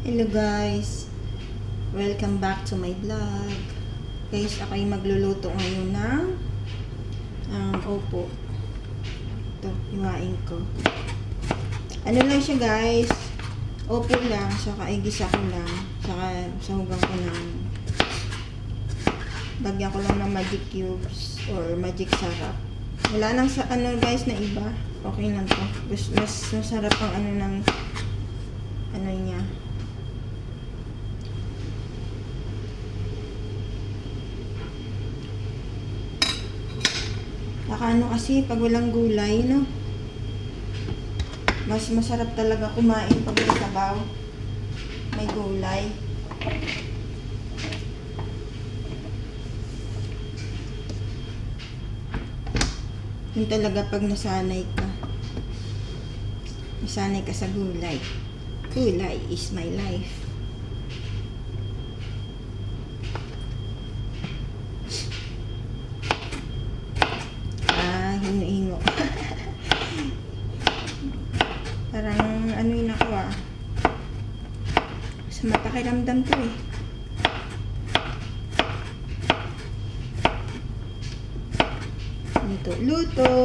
Hello guys, welcome back to my vlog. Guys, ako ay magluluto ngayon ng opo. Ito, hiwain ko. Ano lang siya guys, opo lang, saka igisa ko lang, saka sahugan ko ng lagyan ko lang ng magic cubes or magic sarap. Wala nang sa ano guys na iba, okay lang to. Mas masarap ang ano ng ano niya. Ano kasi pag walang gulay, no? Mas masarap talaga kumain pag may sabaw. May gulay. Yun talaga pag nasanay ka. Nasanay ka sa gulay. Gulay is my life. Hingo-hingo. Parang ano yun ako sa mapakiramdam ko eh. Luto.